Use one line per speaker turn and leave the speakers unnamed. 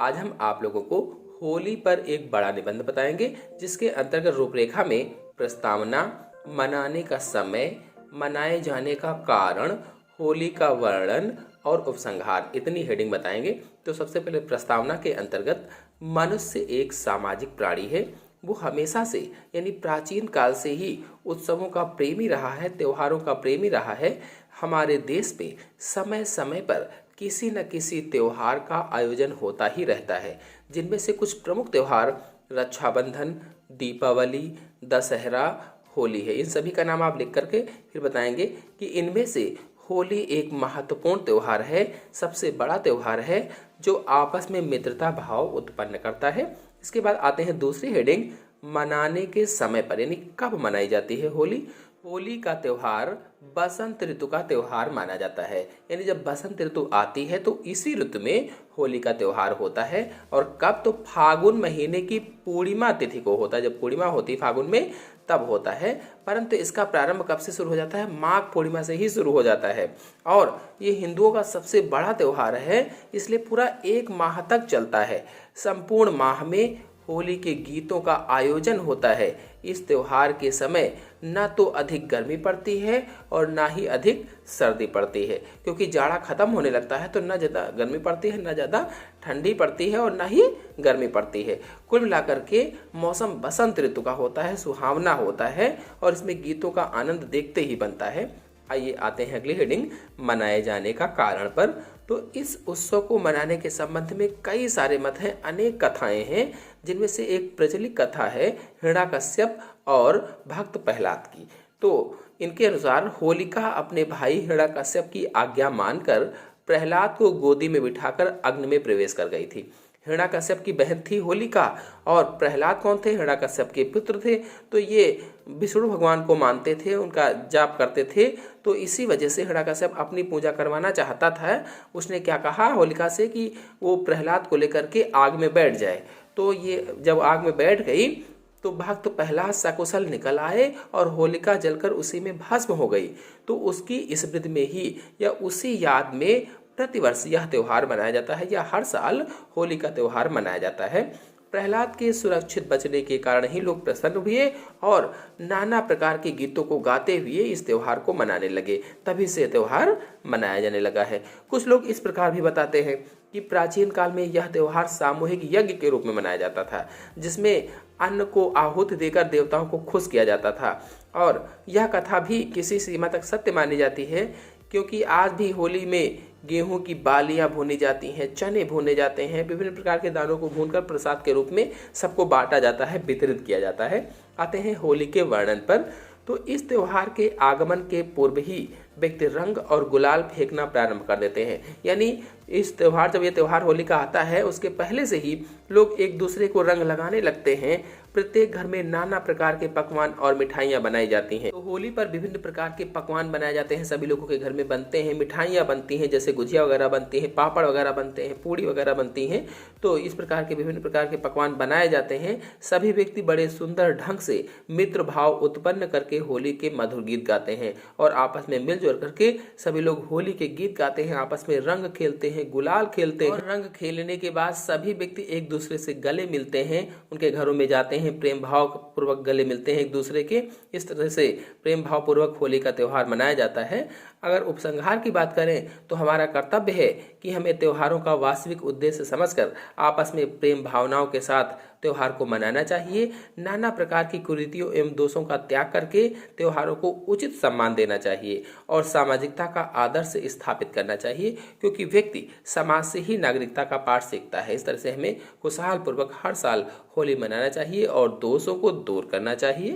आज हम आप लोगों को होली पर एक बड़ा निबंध बताएंगे, जिसके अंतर्गत रूपरेखा में प्रस्तावना, मनाने का समय, मनाए जाने का कारण, होली का वर्णन और उपसंहार, इतनी हेडिंग बताएंगे। तो सबसे पहले प्रस्तावना के अंतर्गत, मनुष्य एक सामाजिक प्राणी है। वो हमेशा से यानी प्राचीन काल से ही उत्सवों का प्रेमी रहा है, त्योहारों का प्रेमी रहा है। हमारे देश पे समय समय पर किसी न किसी त्योहार का आयोजन होता ही रहता है, जिनमें से कुछ प्रमुख त्योहार रक्षाबंधन, दीपावली, दशहरा, होली है। इन सभी का नाम आप लिख करके फिर बताएंगे कि इनमें से होली एक महत्वपूर्ण त्योहार है, सबसे बड़ा त्योहार है जो आपस में मित्रता भाव उत्पन्न करता है। इसके बाद आते हैं दूसरी हेडिंग, मनाने के समय पर, यानी कब मनाई जाती है होली। होली का त्योहार बसंत ऋतु का त्योहार माना जाता है, यानी जब बसंत ऋतु आती है तो इसी ऋतु में होली का त्योहार होता है। और कब, तो फागुन महीने की पूर्णिमा तिथि को होता है। जब पूर्णिमा होती है फागुन में तब होता है, परंतु इसका प्रारंभ कब से शुरू हो जाता है? माघ पूर्णिमा से ही शुरू हो जाता है। और ये हिंदुओं का सबसे बड़ा त्योहार है, इसलिए पूरा एक माह तक चलता है। संपूर्ण माह में होली के गीतों का आयोजन होता है। इस त्योहार के समय न तो अधिक गर्मी पड़ती है और ना ही अधिक सर्दी पड़ती है, क्योंकि जाड़ा खत्म होने लगता है तो न ज़्यादा गर्मी पड़ती है, न ज़्यादा ठंडी पड़ती है और ना ही गर्मी पड़ती है। कुल मिलाकर के मौसम बसंत ऋतु का होता है, सुहावना होता है और इसमें गीतों का आनंद देखते ही बनता है। आइए आते हैं अगली हेडिंग, मनाए जाने का कारण पर। तो इस उत्सव को मनाने के संबंध में कई सारे मत हैं, अनेक कथाएं हैं, जिनमें से एक प्रचलित कथा है हिरण्यकश्यप और भक्त प्रहलाद की। तो इनके अनुसार होलिका अपने भाई हिरण्यकश्यप की आज्ञा मानकर प्रहलाद को गोदी में बिठाकर अग्नि में प्रवेश कर गई थी। हिरण्यकश्यप की बहन थी होलिका और प्रहलाद कौन थे? हिरण्यकश्यप के पुत्र थे। तो ये विष्णु भगवान को मानते थे, उनका जाप करते थे। तो इसी वजह से हिरण्यकश्यप अपनी पूजा करवाना चाहता था। उसने क्या कहा होलिका से कि वो प्रहलाद को लेकर के आग में बैठ जाए। तो ये जब आग में बैठ गई तो भक्त प्रहलाद सकुशल निकल आए और होलिका जलकर उसी में भस्म हो गई। तो उसकी स्मृति में ही या उसी याद में प्रतिवर्ष यह त्योहार मनाया जाता है, या हर साल होली का त्योहार मनाया जाता है। प्रहलाद के सुरक्षित बचने के कारण ही लोग प्रसन्न हुए और नाना प्रकार के गीतों को गाते हुए इस त्योहार को मनाने लगे। तभी से त्योहार मनाया जाने लगा है। कुछ लोग इस प्रकार भी बताते हैं कि प्राचीन काल में यह त्योहार सामूहिक यज्ञ के रूप में मनाया जाता था, जिसमें अन्न को आहुति देकर देवताओं को खुश किया जाता था। और यह कथा भी किसी सीमा तक सत्य मानी जाती है, क्योंकि आज भी होली में गेहूं की बालियां भूनी जाती हैं, चने भूने जाते हैं, विभिन्न प्रकार के दानों को भूनकर प्रसाद के रूप में सबको बांटा जाता है, वितरित किया जाता है। आते हैं होली के वर्णन पर। तो इस त्योहार के आगमन के पूर्व ही व्यक्ति रंग और गुलाल फेंकना प्रारंभ कर देते हैं। यानी इस त्योहार, जब ये त्योहार होली का आता है उसके पहले से ही लोग एक दूसरे को रंग लगाने लगते हैं। प्रत्येक घर में नाना प्रकार के पकवान और मिठाइयाँ बनाई जाती हैं। तो होली पर विभिन्न प्रकार के पकवान बनाए जाते हैं, सभी लोगों के घर में बनते हैं, मिठाइयाँ बनती हैं, जैसे गुजिया वगैरह बनती हैं, पापड़ वगैरह बनते हैं, पूड़ी वगैरह बनती हैं। तो इस प्रकार के विभिन्न प्रकार के पकवान बनाए जाते हैं। सभी व्यक्ति बड़े सुंदर ढंग से मित्र भाव उत्पन्न करके होली के मधुर गीत गाते हैं और आपस में मिलजुल करके सभी लोग होली के गीत गाते हैं, आपस में रंग खेलते हैं, गुलाल खेलते हैं। और रंग खेलने के बाद सभी व्यक्ति एक दूसरे से गले मिलते हैं, उनके घरों में जाते हैं, प्रेम भाव पूर्वक गले मिलते हैं एक दूसरे के। इस तरह से प्रेम भाव पूर्वक होली का त्योहार मनाया जाता है। अगर उपसंहार की बात करें तो हमारा कर्तव्य है कि हमें त्योहारों का वास्तविक उद्देश्य समझकर आपस में प्रेम भावनाओं के साथ त्योहार को मनाना चाहिए। नाना प्रकार की कुरीतियों एवं दोषों का त्याग करके त्योहारों को उचित सम्मान देना चाहिए और सामाजिकता का आदर्श स्थापित करना चाहिए, क्योंकि व्यक्ति समाज से ही नागरिकता का पाठ सीखता है। इस तरह से हमें खुशहाल पूर्वक हर साल होली मनाना चाहिए और दोषों को दूर करना चाहिए।